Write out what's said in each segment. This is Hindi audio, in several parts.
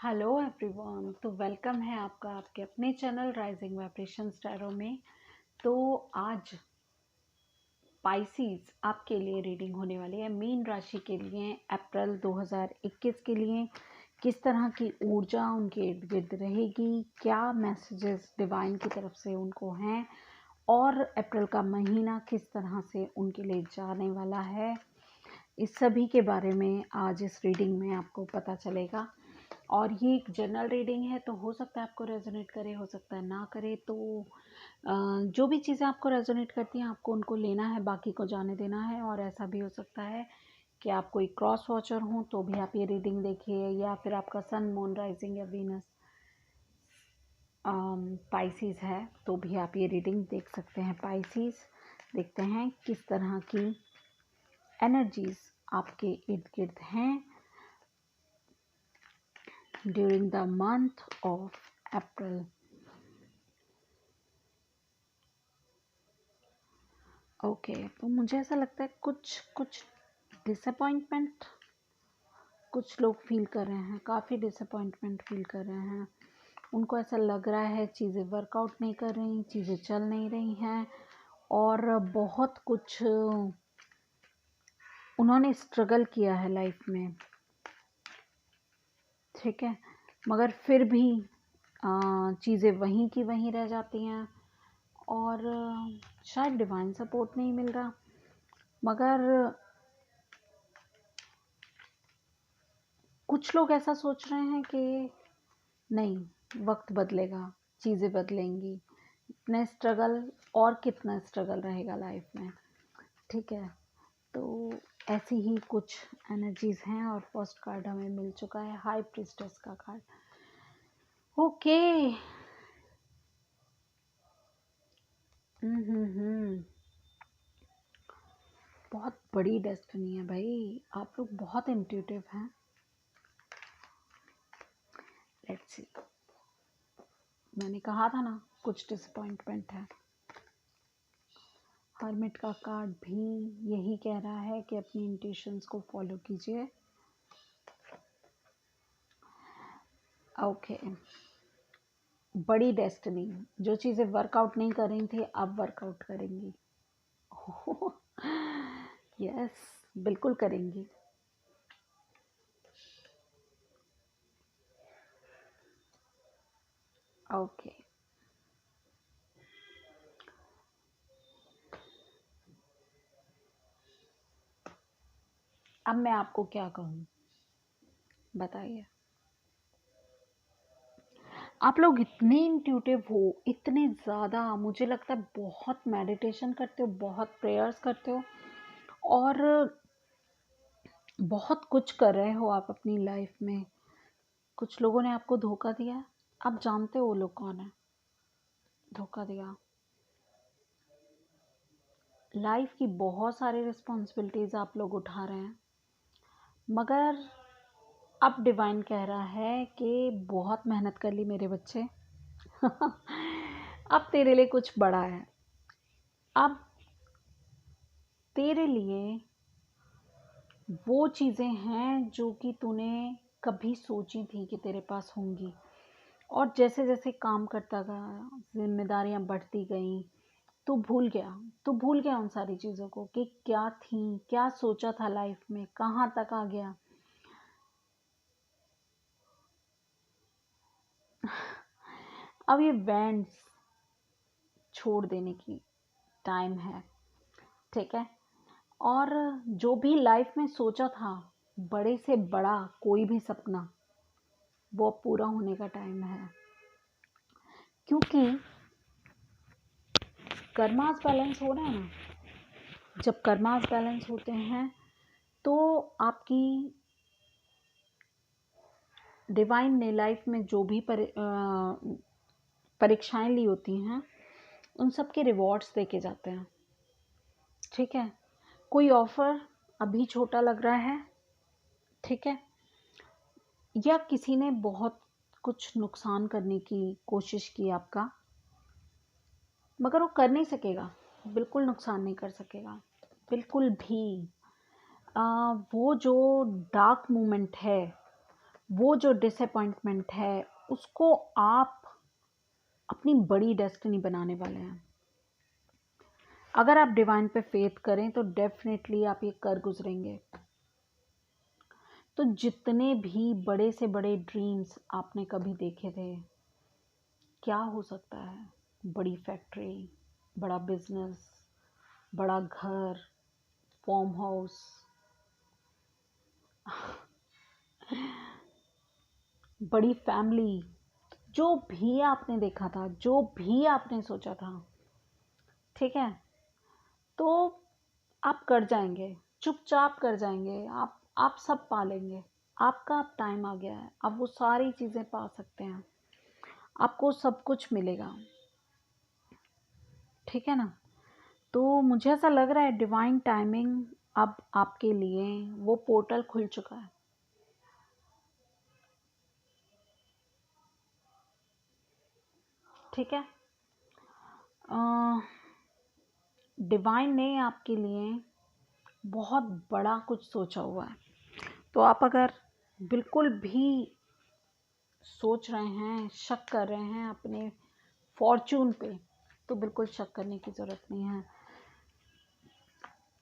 Hello everyone. तो वेलकम है आपका आपके अपने चैनल राइजिंग वाइब्रेशंस टैरो में। तो आज पाइसीज आपके लिए रीडिंग होने वाली है। मीन राशि के लिए अप्रैल 2021 के लिए किस तरह की ऊर्जा उनके इर्द गिर्द रहेगी, क्या मैसेजेस डिवाइन की तरफ से उनको हैं और अप्रैल का महीना किस तरह से उनके लिए जाने वाला है, इस सभी के बारे में आज इस रीडिंग में आपको पता चलेगा। और ये एक जनरल रीडिंग है, तो हो सकता है आपको रेजोनेट करे, हो सकता है ना करे। तो जो भी चीज़ें आपको रेजोनेट करती हैं आपको उनको लेना है, बाकी को जाने देना है। और ऐसा भी हो सकता है कि आप कोई क्रॉस वॉचर हों तो भी आप ये रीडिंग देखिए, या फिर आपका सन मून राइजिंग या वीनस पाइसीज है तो भी आप ये रीडिंग देख सकते हैं। पाइसीज देखते हैं किस तरह की एनर्जीज आपके इर्द गिर्द हैं during the month of April. Okay, तो मुझे ऐसा लगता है कुछ डिसअपॉइंटमेंट कुछ लोग फील कर रहे हैं, काफ़ी डिसअपॉइंटमेंट फील कर रहे हैं। उनको ऐसा लग रहा है चीज़ें वर्कआउट नहीं कर रही, चीज़ें चल नहीं रही हैं और बहुत कुछ उन्होंने स्ट्रगल किया है लाइफ में, ठीक है, मगर फिर भी चीज़ें वहीं की वहीं रह जाती हैं और शायद डिवाइन सपोर्ट नहीं मिल रहा। मगर कुछ लोग ऐसा सोच रहे हैं कि नहीं, वक्त बदलेगा, चीज़ें बदलेंगी, इतने स्ट्रगल और कितना स्ट्रगल रहेगा लाइफ में, ठीक है। तो ऐसी ही कुछ एनर्जीज हैं और फर्स्ट कार्ड हमें मिल चुका है, हाई प्रीस्टेस का कार्ड। ओके। बहुत बड़ी डेस्टिनी है भाई, आप लोग बहुत इंट्यूटिव हैं। लेट्स सी, मैंने कहा था ना कुछ डिसअपॉइंटमेंट है। हर्मिट का कार्ड भी यही कह रहा है कि अपनी इंट्यूशंस को फॉलो कीजिए। ओके, बड़ी डेस्टिनी, जो चीज़ें वर्कआउट नहीं कर रही थी अब वर्कआउट करेंगी। यस, बिल्कुल करेंगी। ओके, अब मैं आपको क्या कहूँ, बताइए। आप लोग इतने इंट्यूटिव हो, इतने ज़्यादा, मुझे लगता है बहुत मेडिटेशन करते हो, बहुत प्रेयर्स करते हो और बहुत कुछ कर रहे हो आप अपनी लाइफ में। कुछ लोगों ने आपको धोखा दिया, आप जानते हो वो लोग कौन है, धोखा दिया। लाइफ की बहुत सारी रिस्पॉन्सिबिलिटीज़ आप लोग उठा रहे हैं, मगर अब डिवाइन कह रहा है कि बहुत मेहनत कर ली मेरे बच्चे। अब तेरे लिए कुछ बड़ा है, अब तेरे लिए वो चीज़ें हैं जो कि तूने कभी सोची थी कि तेरे पास होंगी, और जैसे जैसे काम करता गया, जिम्मेदारियां बढ़ती गई, तू भूल गया उन सारी चीज़ों को कि क्या थी, क्या सोचा था लाइफ में, कहाँ तक आ गया। अब ये बैंड्स छोड़ देने की टाइम है, ठीक है। और जो भी लाइफ में सोचा था, बड़े से बड़ा कोई भी सपना, वो अब पूरा होने का टाइम है। क्योंकि कर्मास बैलेंस हो रहा है ना, जब कर्मास बैलेंस होते हैं तो आपकी डिवाइन ने लाइफ में जो भी परीक्षाएं ली होती हैं उन सब के रिवॉर्ड्स देके जाते हैं, ठीक है। कोई ऑफर अभी छोटा लग रहा है, ठीक है, या किसी ने बहुत कुछ नुकसान करने की कोशिश की आपका, मगर वो कर नहीं सकेगा, बिल्कुल नुकसान नहीं कर सकेगा, बिल्कुल भी। वो जो डार्क मोमेंट है वो जो डिसअपॉइंटमेंट है उसको आप अपनी बड़ी डेस्टिनी बनाने वाले हैं। अगर आप डिवाइन पे फेथ करें तो डेफिनेटली आप ये कर गुजरेंगे। तो जितने भी बड़े से बड़े ड्रीम्स आपने कभी देखे थे, क्या हो सकता है? बड़ी फैक्ट्री, बड़ा बिजनेस, बड़ा घर, फार्म हाउस, बड़ी फैमिली, जो भी आपने देखा था, जो भी आपने सोचा था, ठीक है, तो आप कर जाएंगे, चुपचाप कर जाएंगे। आप सब पा लेंगे। आपका अब टाइम आ गया है, आप वो सारी चीज़ें पा सकते हैं, आपको सब कुछ मिलेगा, ठीक है ना। तो मुझे ऐसा लग रहा है डिवाइन टाइमिंग अब आपके लिए वो पोर्टल खुल चुका है। ठीक है, डिवाइन ने आपके लिए बहुत बड़ा कुछ सोचा हुआ है। तो आप अगर बिल्कुल भी सोच रहे हैं, शक कर रहे हैं अपने फॉर्चून पे, तो बिल्कुल शक करने की ज़रूरत नहीं है।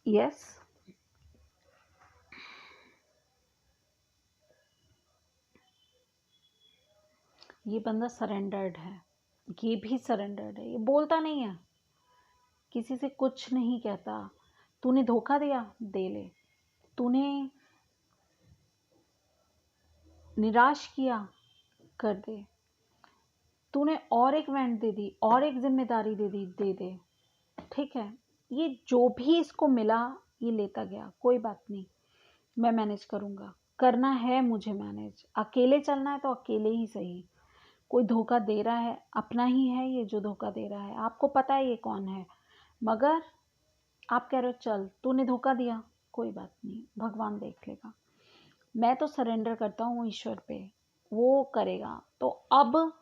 यस, ये बंदा सरेंडर्ड है, ये भी सरेंडर्ड है, ये बोलता नहीं है, किसी से कुछ नहीं कहता। तूने धोखा दिया, दे ले। तूने निराश किया, कर दे। तूने और एक वेंट दे दी, और एक जिम्मेदारी दे दी, दे दे। ठीक है, ये जो भी इसको मिला ये लेता गया, कोई बात नहीं, मैं मैनेज करूँगा। करना है मुझे मैनेज, अकेले चलना है तो अकेले ही सही। कोई धोखा दे रहा है, अपना ही है ये जो धोखा दे रहा है, आपको पता है ये कौन है, मगर आप कह रहे हो चल तूने धोखा दिया, कोई बात नहीं, भगवान देख लेगा। मैं तो सरेंडर करता हूँ ईश्वर पे, वो करेगा। तो अब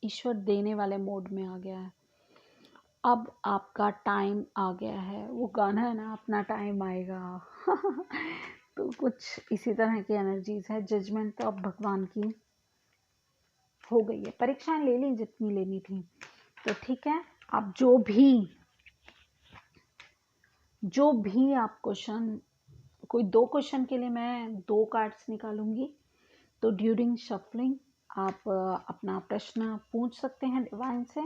ईश्वर देने वाले मोड में आ गया है। अब आपका टाइम आ गया है, वो गाना है ना, अपना टाइम आएगा। तो कुछ इसी तरह की एनर्जीज है। जजमेंट तो अब भगवान की हो गई है, परीक्षाएं ले ली जितनी लेनी थी। तो ठीक है, आप जो भी आप क्वेश्चन, कोई 2 क्वेश्चन के लिए मैं 2 कार्ड्स निकालूंगी। तो ड्यूरिंग शफलिंग आप अपना प्रश्न पूछ सकते हैं डिवाइन से,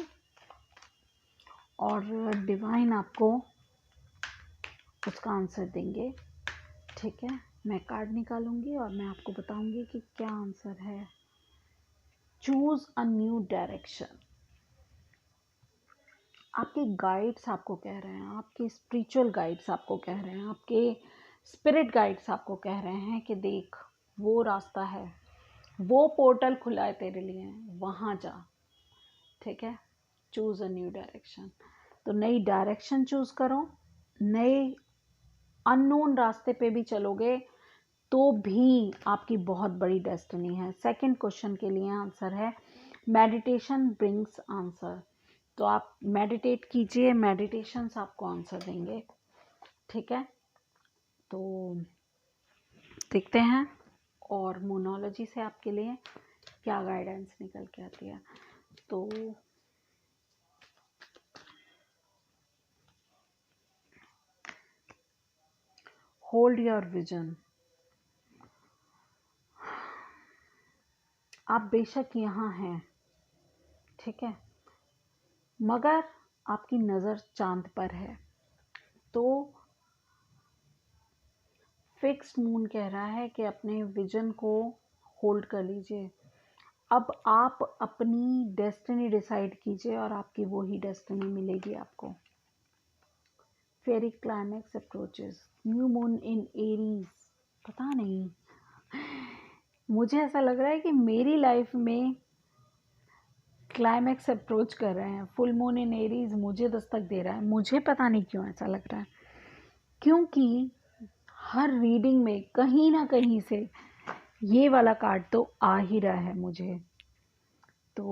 और डिवाइन आपको उसका आंसर देंगे। ठीक है, मैं कार्ड निकालूंगी और मैं आपको बताऊंगी कि क्या आंसर है। Choose a new direction. आपके गाइड्स आपको कह रहे हैं, आपके स्पिरिचुअल गाइड्स आपको कह रहे हैं, आपके स्पिरिट गाइड्स आपको कह रहे हैं कि देख वो रास्ता है, वो पोर्टल खुला है तेरे लिए, वहाँ जा। ठीक है, चूज़ अ न्यू डायरेक्शन। तो नई डायरेक्शन चूज़ करो। नए अननोन रास्ते पे भी चलोगे तो भी आपकी बहुत बड़ी डेस्टिनी है। सेकंड क्वेश्चन के लिए आंसर है मेडिटेशन ब्रिंग्स आंसर। तो आप मेडिटेट कीजिए, मेडिटेशंस आपको आंसर देंगे। ठीक है, तो देखते हैं और मोनोलॉजी से आपके लिए क्या गाइडेंस निकल के आती है। तो होल्ड योर विजन। आप बेशक यहाँ हैं, ठीक है, मगर आपकी नज़र चांद पर है। तो फिक्स मून कह रहा है कि अपने विजन को होल्ड कर लीजिए। अब आप अपनी डेस्टिनी डिसाइड कीजिए और आपकी वही डेस्टिनी मिलेगी आपको। फेरी climax approaches, new moon in Aries. पता नहीं, मुझे ऐसा लग रहा है कि मेरी लाइफ में क्लाइमैक्स अप्रोच कर रहे हैं। फुल मून इन एरीज मुझे दस्तक दे रहा है, मुझे पता नहीं क्यों ऐसा लग रहा है, क्योंकि हर रीडिंग में कहीं ना कहीं से ये वाला कार्ड तो आ ही रहा है मुझे। तो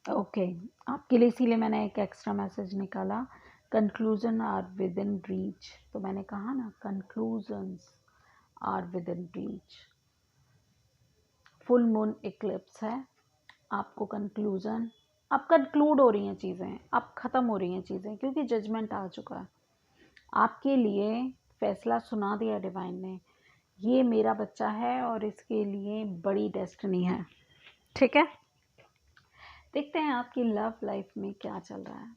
ओके, आपके लिए इसीलिए मैंने एक एक्स्ट्रा मैसेज निकाला, conclusion are within reach. तो मैंने कहा ना, conclusions are within reach. Full moon eclipse है, आपको कंक्लूजन, अब कंक्लूड हो रही हैं चीज़ें, अब ख़त्म हो रही हैं चीज़ें, क्योंकि जजमेंट आ चुका है आपके लिए, फैसला सुना दिया डिवाइन ने, ये मेरा बच्चा है और इसके लिए बड़ी डेस्टिनी है। ठीक है, देखते हैं आपकी लव लाइफ में क्या चल रहा है,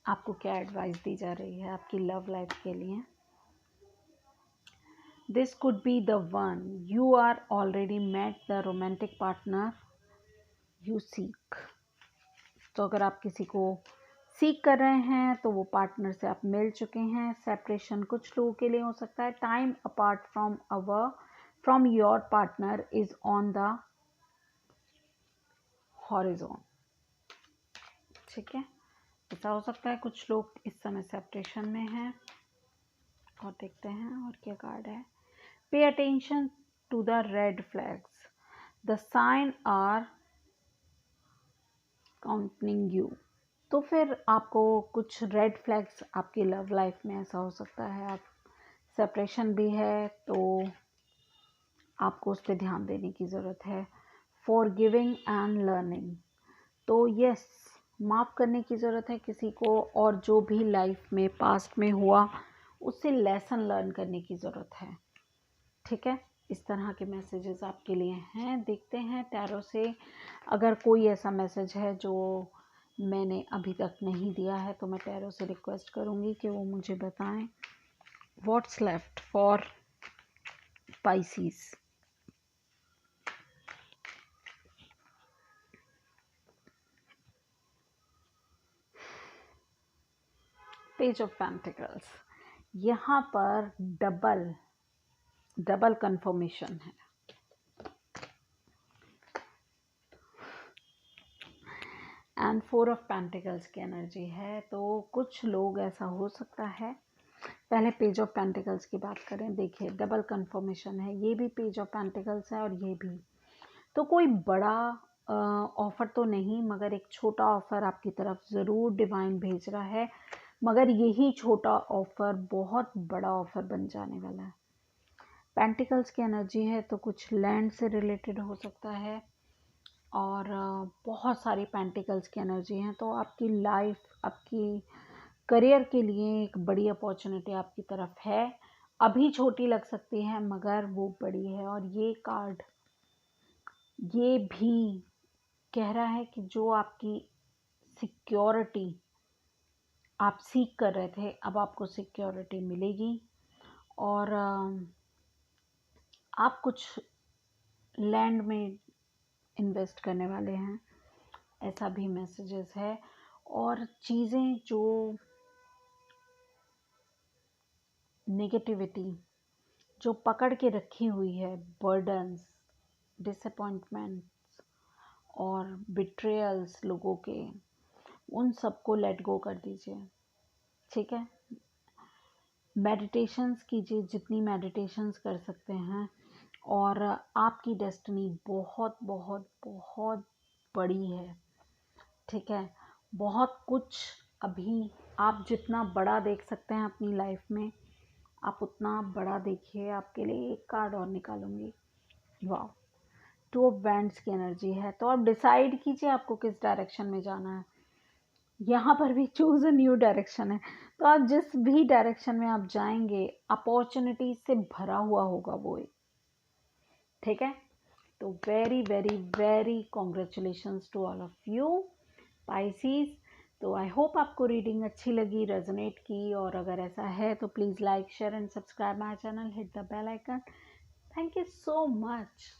आपको क्या एडवाइस दी जा रही है आपकी लव लाइफ के लिए। This could be the one, you are already met the romantic partner you seek. तो अगर आप किसी को सीख कर रहे हैं तो वो पार्टनर से आप मिल चुके हैं। सेपरेशन कुछ लोगों के लिए हो सकता है। Time apart from your partner is on the horizon. ठीक है, ऐसा हो सकता है कुछ लोग इस समय सेपरेशन में हैं। और देखते हैं और क्या कार्ड है। Pay attention to the red flags, the sign are counting you. तो फिर आपको कुछ रेड फ्लैग्स आपकी लव लाइफ में ऐसा हो सकता है, आप सेपरेशन भी है तो आपको उस पर ध्यान देने की ज़रूरत है। फॉरगिविंग एंड लर्निंग, तो यस, माफ़ करने की ज़रूरत है किसी को, और जो भी लाइफ में पास्ट में हुआ उससे लेसन लर्न करने की ज़रूरत है। ठीक है, इस तरह के मैसेजेस आपके लिए हैं। देखते हैं टैरो से, अगर कोई ऐसा मैसेज है जो मैंने अभी तक नहीं दिया है तो मैं टैरो से रिक्वेस्ट करूँगी कि वो मुझे बताएं। What's left for Pisces. Page of pentacles, यहाँ पर डबल कंफर्मेशन है। एंड 4 ऑफ पेंटिकल्स की एनर्जी है। तो कुछ लोग ऐसा हो सकता है, पहले पेज ऑफ पेंटिकल्स की बात करें। देखिए डबल कंफर्मेशन है, ये भी पेज ऑफ पेंटिकल्स है और ये भी। तो कोई बड़ा ऑफ़र तो नहीं, मगर एक छोटा ऑफ़र आपकी तरफ ज़रूर डिवाइन भेज रहा है, मगर यही छोटा ऑफ़र बहुत बड़ा ऑफ़र बन जाने वाला है। पेंटिकल्स की एनर्जी है तो कुछ लैंड से रिलेटेड हो सकता है, और बहुत सारी पेंटिकल्स की एनर्जी है। तो आपकी लाइफ, आपकी करियर के लिए एक बड़ी अपॉर्चुनिटी आपकी तरफ है। अभी छोटी लग सकती है मगर वो बड़ी है। और ये कार्ड ये भी कह रहा है कि जो आपकी सिक्योरिटी आप सीख कर रहे थे, अब आपको सिक्योरिटी मिलेगी। और आप कुछ लैंड में इन्वेस्ट करने वाले हैं, ऐसा भी मैसेजेस है। और चीज़ें जो नेगेटिविटी जो पकड़ के रखी हुई है, बर्डन्स, डिसअपॉइंटमेंट्स और बिट्रेयल्स लोगों के, उन सबको लेट गो कर दीजिए। ठीक है, मेडिटेशंस कीजिए जितनी मेडिटेशंस कर सकते हैं। और आपकी डेस्टिनी बहुत बहुत बहुत बड़ी है। ठीक है, बहुत कुछ अभी आप जितना बड़ा देख सकते हैं अपनी लाइफ में, आप उतना बड़ा देखिए। आपके लिए एक कार्ड और निकालूंगी। वाह, 2 ऑफ वैंड्स की एनर्जी है। तो आप डिसाइड कीजिए आपको किस डायरेक्शन में जाना है। यहाँ पर भी चूज़ अ न्यू डायरेक्शन है। तो आप जिस भी डायरेक्शन में आप जाएंगे, अपॉर्चुनिटी से भरा हुआ होगा वो एक। ठीक है, तो very very very congratulations to all of you Pisces. तो आई होप आपको रीडिंग अच्छी लगी, रेजोनेट की, और अगर ऐसा है तो please like, share and subscribe my channel, hit the bell icon. Thank you so much.